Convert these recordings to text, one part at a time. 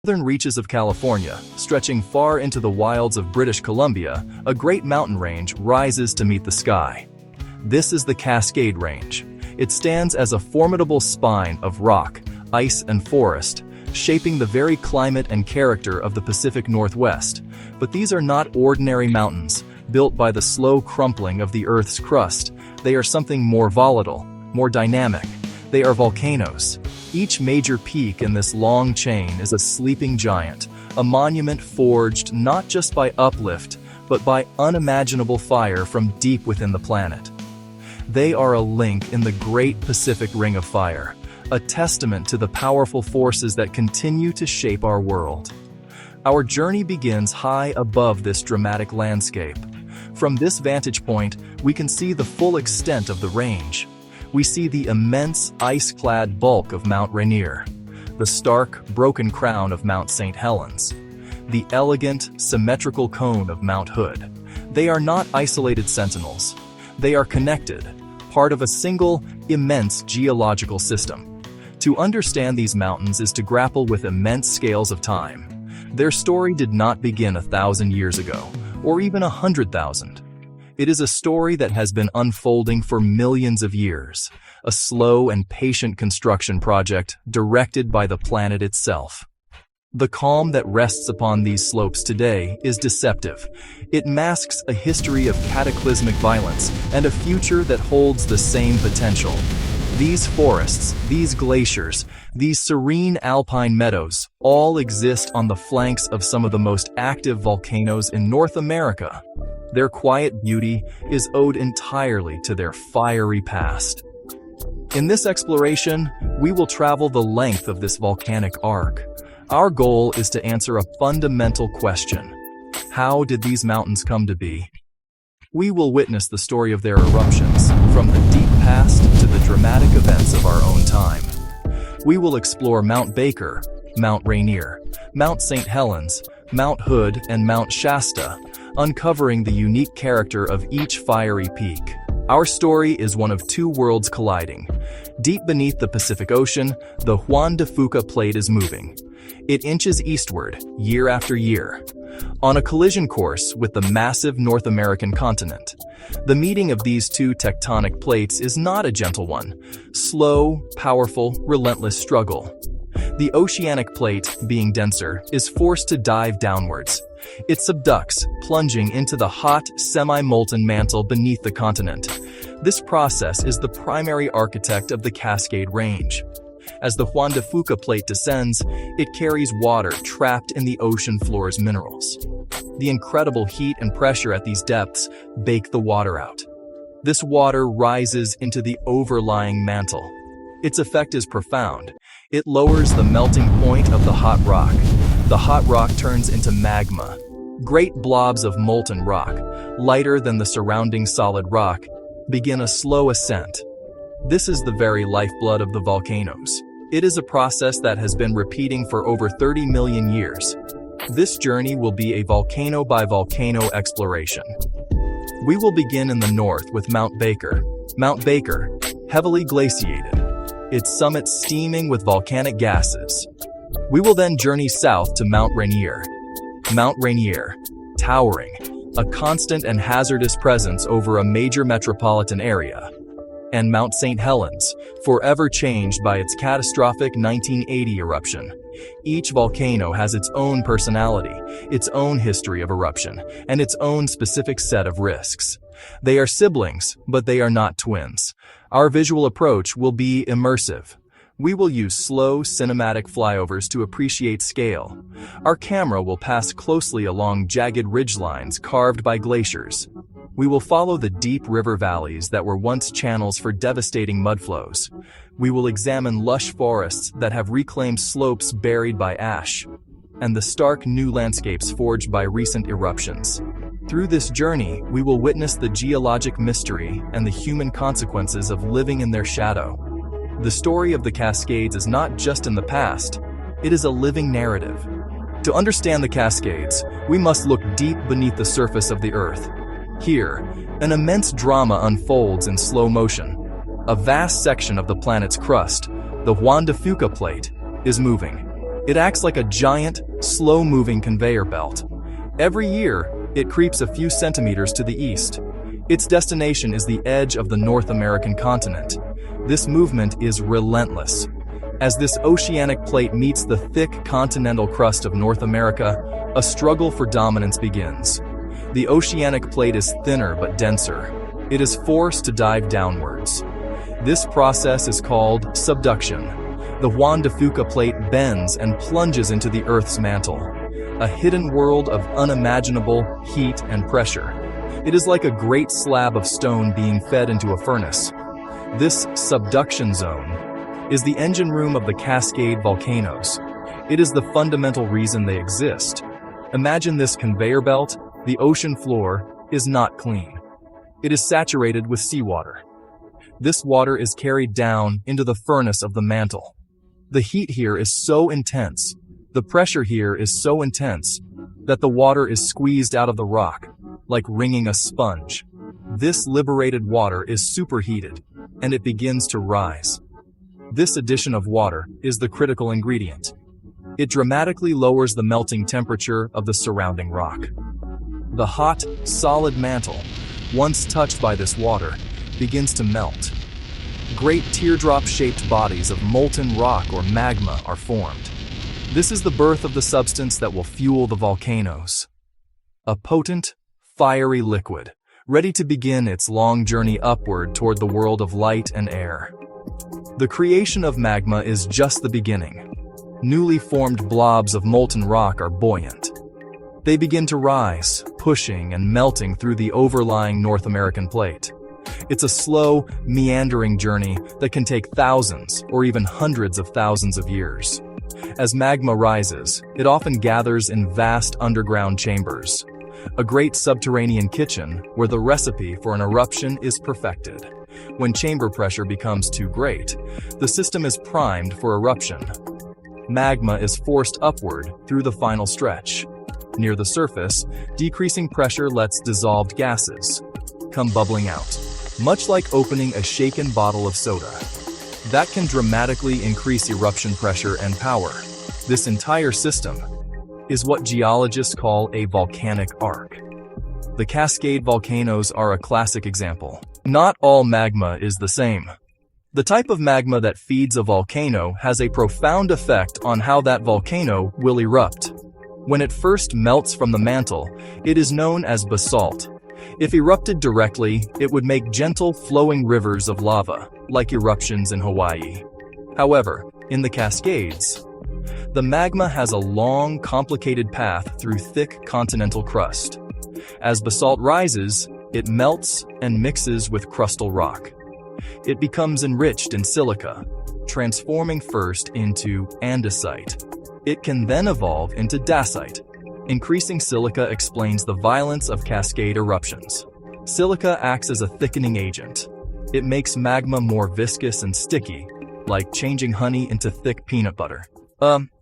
Southern reaches of California, stretching far into the wilds of British Columbia, a great mountain range rises to meet the sky. This is the Cascade Range. It stands as a formidable spine of rock, ice, and forest, shaping the very climate and character of the Pacific Northwest. But these are not ordinary mountains, built by the slow crumpling of the Earth's crust. They are something more volatile, more dynamic. They are volcanoes. Each major peak in this long chain is a sleeping giant, a monument forged not just by uplift, but by unimaginable fire from deep within the planet. They are a link in the great Pacific Ring of Fire, a testament to the powerful forces that continue to shape our world. Our journey begins high above this dramatic landscape. From this vantage point, we can see the full extent of the range. We see the immense, ice-clad bulk of Mount Rainier, the stark, broken crown of Mount St. Helens, the elegant, symmetrical cone of Mount Hood. They are not isolated sentinels. They are connected, part of a single, immense geological system. To understand these mountains is to grapple with immense scales of time. Their story did not begin 1,000 years ago, or even 100,000. It is a story that has been unfolding for millions of years, a slow and patient construction project directed by the planet itself. The calm that rests upon these slopes today is deceptive. It masks a history of cataclysmic violence and a future that holds the same potential. These forests, these glaciers, these serene alpine meadows all exist on the flanks of some of the most active volcanoes in North America. Their quiet beauty is owed entirely to their fiery past. In this exploration, we will travel the length of this volcanic arc. Our goal is to answer a fundamental question. How did these mountains come to be? We will witness the story of their eruptions, from the deep past to the dramatic events of our own time. We will explore Mount Baker, Mount Rainier, Mount St. Helens, Mount Hood, and Mount Shasta, uncovering the unique character of each fiery peak. Our story is one of two worlds colliding. Deep beneath the Pacific Ocean, the Juan de Fuca plate is moving. It inches eastward, year after year, on a collision course with the massive North American continent. The meeting of these two tectonic plates is not a gentle one. Slow, powerful, relentless struggle. The oceanic plate, being denser, is forced to dive downwards. It subducts, plunging into the hot, semi-molten mantle beneath the continent. This process is the primary architect of the Cascade Range. As the Juan de Fuca plate descends, it carries water trapped in the ocean floor's minerals. The incredible heat and pressure at these depths bake the water out. This water rises into the overlying mantle. Its effect is profound. It lowers the melting point of the hot rock. The hot rock turns into magma. Great blobs of molten rock, lighter than the surrounding solid rock, begin a slow ascent. This is the very lifeblood of the volcanoes. It is a process that has been repeating for over 30 million years. This journey will be a volcano-by-volcano exploration. We will begin in the north with Mount Baker. Mount Baker, heavily glaciated, its summit steaming with volcanic gases. We will then journey south to Mount Rainier. Mount Rainier, towering, a constant and hazardous presence over a major metropolitan area. And Mount St. Helens, forever changed by its catastrophic 1980 eruption. Each volcano has its own personality, its own history of eruption, and its own specific set of risks. They are siblings, but they are not twins. Our visual approach will be immersive. We will use slow, cinematic flyovers to appreciate scale. Our camera will pass closely along jagged ridgelines carved by glaciers. We will follow the deep river valleys that were once channels for devastating mudflows. We will examine lush forests that have reclaimed slopes buried by ash, and the stark new landscapes forged by recent eruptions. Through this journey, we will witness the geologic mystery and the human consequences of living in their shadow. The story of the Cascades is not just in the past, it is a living narrative. To understand the Cascades, we must look deep beneath the surface of the Earth. Here, an immense drama unfolds in slow motion. A vast section of the planet's crust, the Juan de Fuca plate, is moving. It acts like a giant, slow-moving conveyor belt. Every year, it creeps a few centimeters to the east. Its destination is the edge of the North American continent. This movement is relentless. As this oceanic plate meets the thick continental crust of North America, a struggle for dominance begins. The oceanic plate is thinner but denser. It is forced to dive downwards. This process is called subduction. The Juan de Fuca plate bends and plunges into the Earth's mantle, a hidden world of unimaginable heat and pressure. It is like a great slab of stone being fed into a furnace. This subduction zone is the engine room of the Cascade volcanoes. It is the fundamental reason they exist. Imagine this conveyor belt. The ocean floor is not clean. It is saturated with seawater. This water is carried down into the furnace of the mantle. The heat here is so intense, the pressure here is so intense, that the water is squeezed out of the rock, like wringing a sponge. This liberated water is superheated, and it begins to rise. This addition of water is the critical ingredient. It dramatically lowers the melting temperature of the surrounding rock. The hot, solid mantle, once touched by this water, begins to melt. Great teardrop-shaped bodies of molten rock or magma are formed. This is the birth of the substance that will fuel the volcanoes. A potent, fiery liquid, ready to begin its long journey upward toward the world of light and air. The creation of magma is just the beginning. Newly formed blobs of molten rock are buoyant. They begin to rise, pushing and melting through the overlying North American plate. It's a slow, meandering journey that can take thousands or even hundreds of thousands of years. As magma rises, it often gathers in vast underground chambers, a great subterranean kitchen where the recipe for an eruption is perfected. When chamber pressure becomes too great, the system is primed for eruption. Magma is forced upward through the final stretch. Near the surface, decreasing pressure lets dissolved gases come bubbling out, much like opening a shaken bottle of soda. That can dramatically increase eruption pressure and power. This entire system is what geologists call a volcanic arc. The Cascade volcanoes are a classic example. Not all magma is the same. The type of magma that feeds a volcano has a profound effect on how that volcano will erupt. When it first melts from the mantle, it is known as basalt. If erupted directly, it would make gentle, flowing rivers of lava, like eruptions in Hawaii. However, in the Cascades, the magma has a long, complicated path through thick continental crust. As basalt rises, it melts and mixes with crustal rock. It becomes enriched in silica, transforming first into andesite. It can then evolve into dacite. Increasing silica explains the violence of cascade eruptions. Silica acts as a thickening agent. It makes magma more viscous and sticky, like changing honey into thick peanut butter.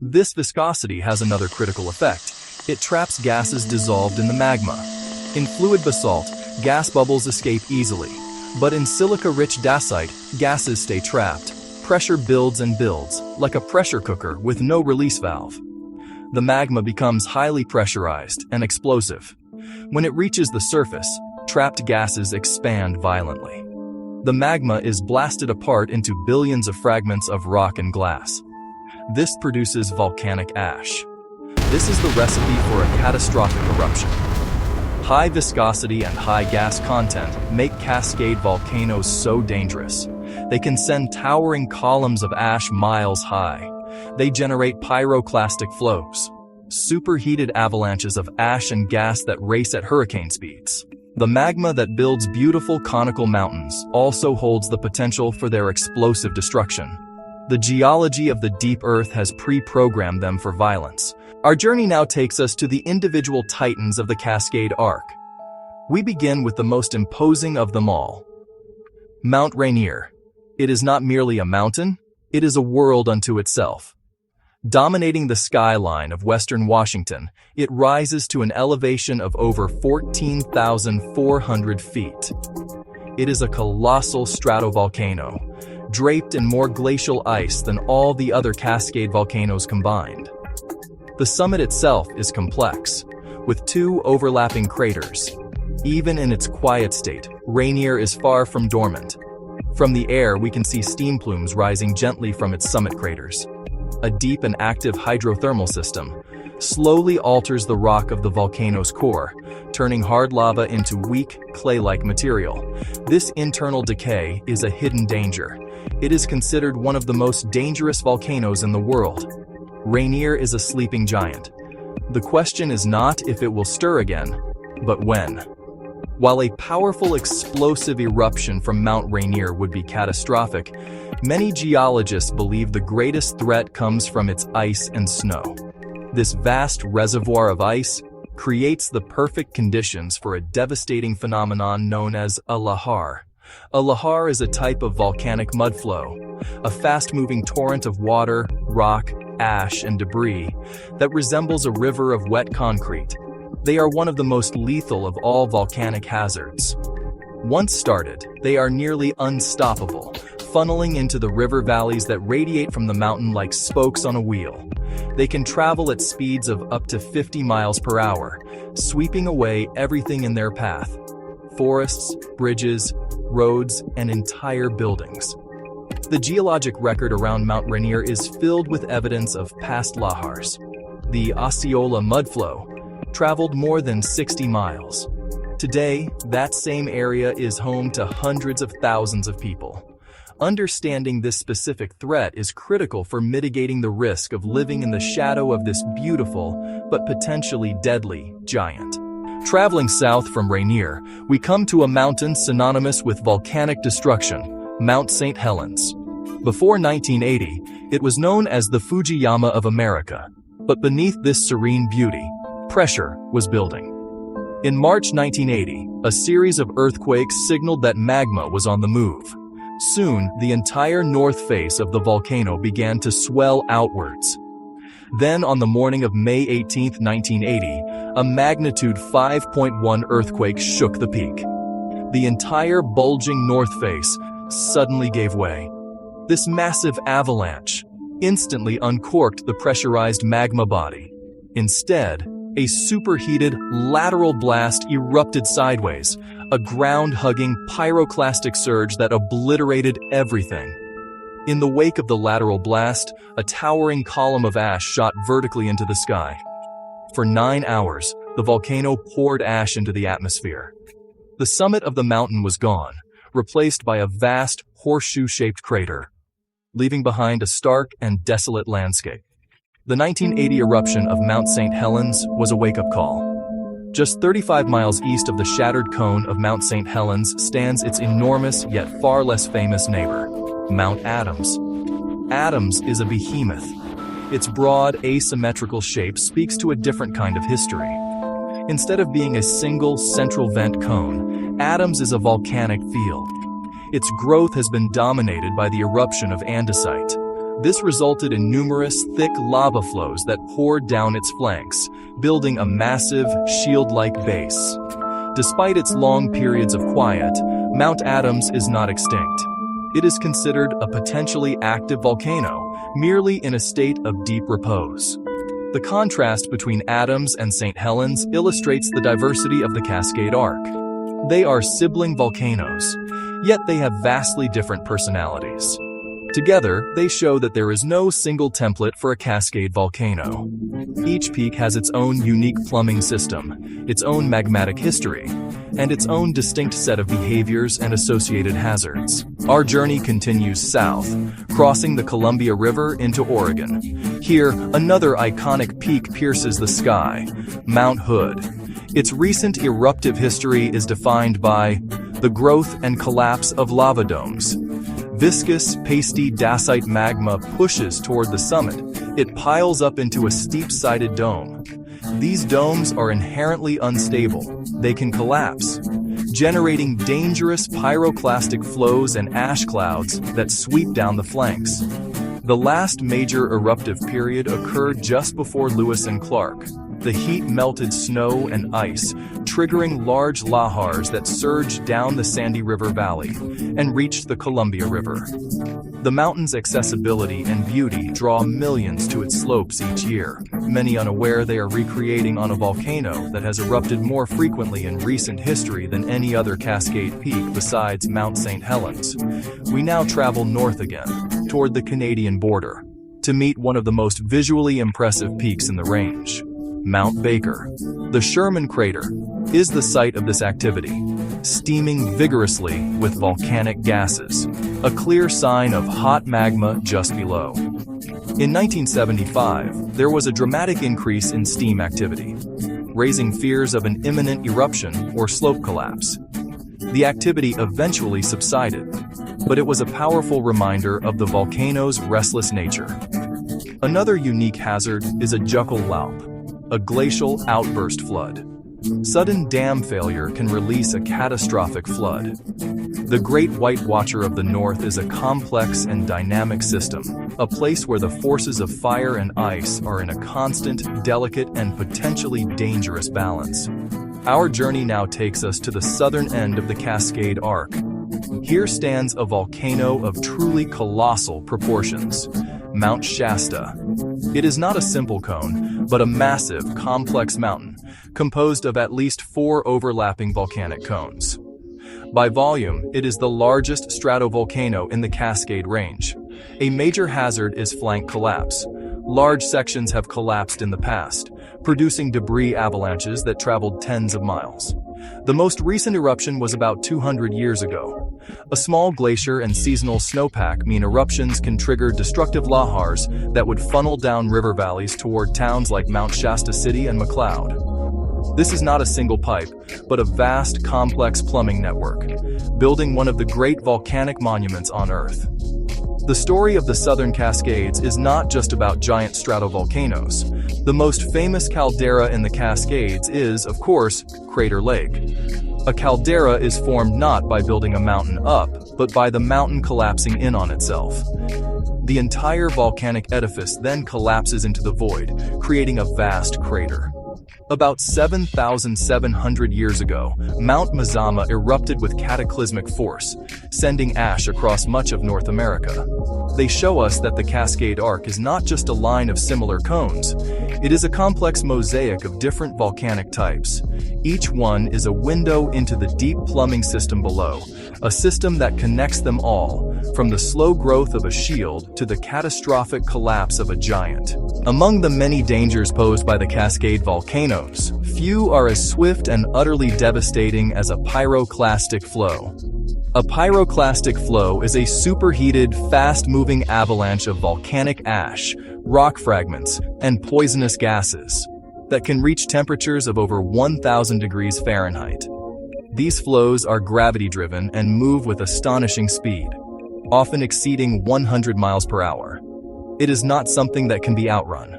This viscosity has another critical effect. It traps gases dissolved in the magma. In fluid basalt, gas bubbles escape easily, but in silica-rich dacite, gases stay trapped. Pressure builds and builds, like a pressure cooker with no release valve. The magma becomes highly pressurized and explosive. When it reaches the surface, trapped gases expand violently. The magma is blasted apart into billions of fragments of rock and glass. This produces volcanic ash. This is the recipe for a catastrophic eruption. High viscosity and high gas content make Cascade volcanoes so dangerous. They can send towering columns of ash miles high. They generate pyroclastic flows, superheated avalanches of ash and gas that race at hurricane speeds. The magma that builds beautiful conical mountains also holds the potential for their explosive destruction. The geology of the deep earth has pre-programmed them for violence. Our journey now takes us to the individual titans of the Cascade Arc. We begin with the most imposing of them all, Mount Rainier. It is not merely a mountain, it is a world unto itself. Dominating the skyline of western Washington, it rises to an elevation of over 14,400 feet. It is a colossal stratovolcano, draped in more glacial ice than all the other Cascade volcanoes combined. The summit itself is complex, with 2 overlapping craters. Even in its quiet state, Rainier is far from dormant. From the air, we can see steam plumes rising gently from its summit craters. A deep and active hydrothermal system slowly alters the rock of the volcano's core, turning hard lava into weak, clay-like material. This internal decay is a hidden danger. It is considered one of the most dangerous volcanoes in the world. Rainier is a sleeping giant. The question is not if it will stir again, but when. While a powerful explosive eruption from Mount Rainier would be catastrophic, many geologists believe the greatest threat comes from its ice and snow. This vast reservoir of ice creates the perfect conditions for a devastating phenomenon known as a lahar. A lahar is a type of volcanic mudflow, a fast-moving torrent of water, rock, ash, and debris that resembles a river of wet concrete. They are one of the most lethal of all volcanic hazards. Once started, they are nearly unstoppable, funneling into the river valleys that radiate from the mountain like spokes on a wheel. They can travel at speeds of up to 50 miles per hour, sweeping away everything in their path: forests, bridges, roads, and entire buildings. The geologic record around Mount Rainier is filled with evidence of past lahars. The Osceola mudflow traveled more than 60 miles. Today, that same area is home to hundreds of thousands of people. Understanding this specific threat is critical for mitigating the risk of living in the shadow of this beautiful, but potentially deadly, giant. Traveling south from Rainier, we come to a mountain synonymous with volcanic destruction, Mount St. Helens. Before 1980, it was known as the Fujiyama of America, but beneath this serene beauty, pressure was building. In March 1980, a series of earthquakes signaled that magma was on the move. Soon, the entire north face of the volcano began to swell outwards. Then, on the morning of May 18, 1980, a magnitude 5.1 earthquake shook the peak. The entire bulging north face suddenly gave way. This massive avalanche instantly uncorked the pressurized magma body. Instead, a superheated lateral blast erupted sideways, a ground-hugging pyroclastic surge that obliterated everything. In the wake of the lateral blast, a towering column of ash shot vertically into the sky. For 9 hours, the volcano poured ash into the atmosphere. The summit of the mountain was gone, replaced by a vast, horseshoe-shaped crater, leaving behind a stark and desolate landscape. The 1980 eruption of Mount St. Helens was a wake-up call. Just 35 miles east of the shattered cone of Mount St. Helens stands its enormous yet far less famous neighbor, Mount Adams. Adams is a behemoth. Its broad, asymmetrical shape speaks to a different kind of history. Instead of being a single central vent cone, Adams is a volcanic field. Its growth has been dominated by the eruption of andesite. This resulted in numerous thick lava flows that poured down its flanks, building a massive, shield-like base. Despite its long periods of quiet, Mount Adams is not extinct. It is considered a potentially active volcano, merely in a state of deep repose. The contrast between Adams and St. Helens illustrates the diversity of the Cascade Arc. They are sibling volcanoes, yet they have vastly different personalities. Together, they show that there is no single template for a Cascade volcano. Each peak has its own unique plumbing system, its own magmatic history, and its own distinct set of behaviors and associated hazards. Our journey continues south, crossing the Columbia River into Oregon. Here, another iconic peak pierces the sky, Mount Hood. Its recent eruptive history is defined by the growth and collapse of lava domes. Viscous, pasty dacite magma pushes toward the summit. It piles up into a steep-sided dome. These domes are inherently unstable. They can collapse, generating dangerous pyroclastic flows and ash clouds that sweep down the flanks. The last major eruptive period occurred just before Lewis and Clark, The heat melted snow and ice, triggering large lahars that surged down the Sandy River Valley and reached the Columbia River. The mountain's accessibility and beauty draw millions to its slopes each year, many unaware they are recreating on a volcano that has erupted more frequently in recent history than any other Cascade peak besides Mount St. Helens. We now travel north again, toward the Canadian border, to meet one of the most visually impressive peaks in the range, Mount Baker. The Sherman Crater is the site of this activity, steaming vigorously with volcanic gases, a clear sign of hot magma just below. In 1975, there was a dramatic increase in steam activity, raising fears of an imminent eruption or slope collapse. The activity eventually subsided, but it was a powerful reminder of the volcano's restless nature. Another unique hazard is a Jukkal-Laup, a glacial outburst flood. Sudden dam failure can release a catastrophic flood. The Great White Watcher of the North is a complex and dynamic system, a place where the forces of fire and ice are in a constant, delicate, and potentially dangerous balance. Our journey now takes us to the southern end of the Cascade Arc. Here stands a volcano of truly colossal proportions, Mount Shasta. It is not a simple cone, but a massive, complex mountain, composed of at least 4 overlapping volcanic cones. By volume, it is the largest stratovolcano in the Cascade Range. A major hazard is flank collapse. Large sections have collapsed in the past, producing debris avalanches that traveled tens of miles. The most recent eruption was about 200 years ago. A small glacier and seasonal snowpack mean eruptions can trigger destructive lahars that would funnel down river valleys toward towns like Mount Shasta City and McLeod. This is not a single pipe, but a vast, complex plumbing network, building one of the great volcanic monuments on Earth. The story of the Southern Cascades is not just about giant stratovolcanoes. The most famous caldera in the Cascades is, of course, Crater Lake. A caldera is formed not by building a mountain up, but by the mountain collapsing in on itself. The entire volcanic edifice then collapses into the void, creating a vast crater. About 7,700 years ago, Mount Mazama erupted with cataclysmic force, sending ash across much of North America. They show us that the Cascade Arc is not just a line of similar cones. It is a complex mosaic of different volcanic types. Each one is a window into the deep plumbing system below, a system that connects them all, from the slow growth of a shield to the catastrophic collapse of a giant. Among the many dangers posed by the Cascade volcanoes, few are as swift and utterly devastating as a pyroclastic flow. A pyroclastic flow is a superheated, fast-moving avalanche of volcanic ash, rock fragments, and poisonous gases that can reach temperatures of over 1,000 degrees Fahrenheit. These flows are gravity-driven and move with astonishing speed, often exceeding 100 miles per hour. It is not something that can be outrun.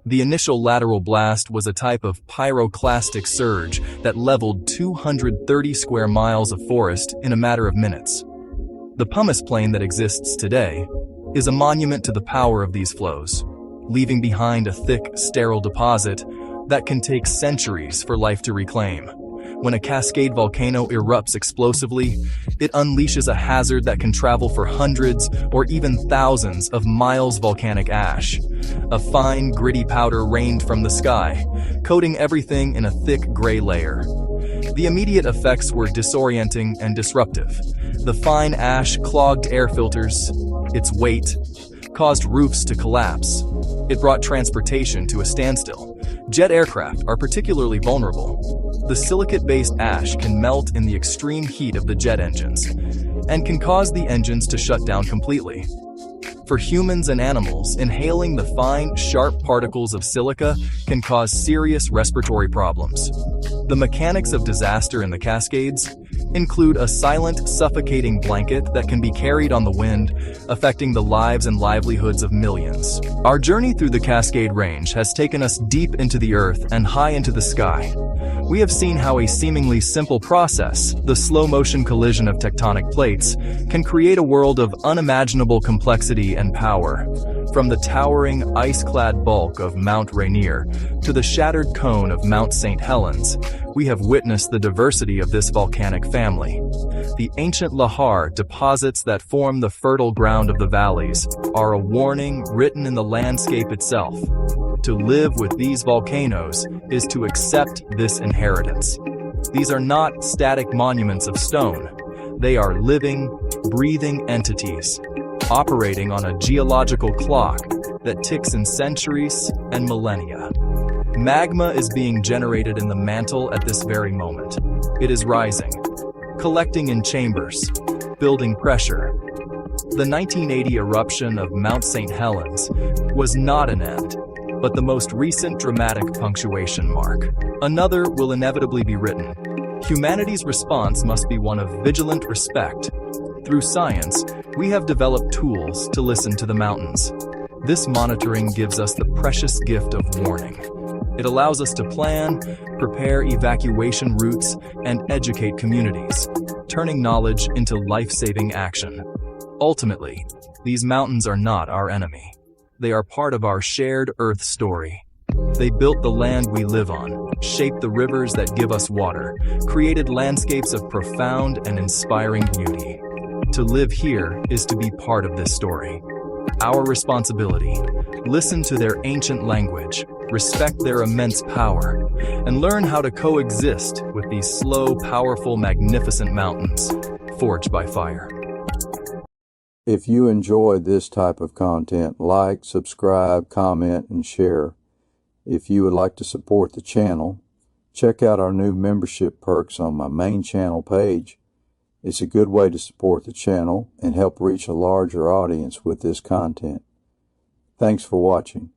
The initial lateral blast was a type of pyroclastic surge that leveled 230 square miles of forest in a matter of minutes. The pumice plain that exists today is a monument to the power of these flows, leaving behind a thick, sterile deposit that can take centuries for life to reclaim. When a Cascade volcano erupts explosively, it unleashes a hazard that can travel for hundreds or even thousands of miles of volcanic ash. A fine, gritty powder rained from the sky, coating everything in a thick gray layer. The immediate effects were disorienting and disruptive. The fine ash clogged air filters. Its weight caused roofs to collapse. It brought transportation to a standstill. Jet aircraft are particularly vulnerable. The silicate-based ash can melt in the extreme heat of the jet engines and can cause the engines to shut down completely. For humans and animals, inhaling the fine, sharp particles of silica can cause serious respiratory problems. The mechanics of disaster in the Cascades include a silent, suffocating blanket that can be carried on the wind, affecting the lives and livelihoods of millions. Our journey through the Cascade Range has taken us deep into the earth and high into the sky. We have seen how a seemingly simple process, the slow-motion collision of tectonic plates, can create a world of unimaginable complexity and power. From the towering, ice-clad bulk of Mount Rainier to the shattered cone of Mount St. Helens, we have witnessed the diversity of this volcanic family. The ancient lahar deposits that form the fertile ground of the valleys are a warning written in the landscape itself. To live with these volcanoes is to accept this inheritance. These are not static monuments of stone. They are living, breathing entities, operating on a geological clock that ticks in centuries and millennia. Magma is being generated in the mantle at this very moment. It is rising, collecting in chambers, building pressure. The 1980 eruption of Mount St. Helens was not an end, but the most recent dramatic punctuation mark. Another will inevitably be written. Humanity's response must be one of vigilant respect. Through science, we have developed tools to listen to the mountains. This monitoring gives us the precious gift of warning. It allows us to plan, prepare evacuation routes, and educate communities, turning knowledge into life-saving action. Ultimately, these mountains are not our enemy. They are part of our shared Earth story. They built the land we live on, shaped the rivers that give us water, created landscapes of profound and inspiring beauty. To live here is to be part of this story. Our responsibility: listen to their ancient language, respect their immense power, and learn how to coexist with these slow, powerful, magnificent mountains, forged by fire. If you enjoy this type of content, like, subscribe, comment, and share. If you would like to support the channel, check out our new membership perks on my main channel page. It's a good way to support the channel and help reach a larger audience with this content. Thanks for watching.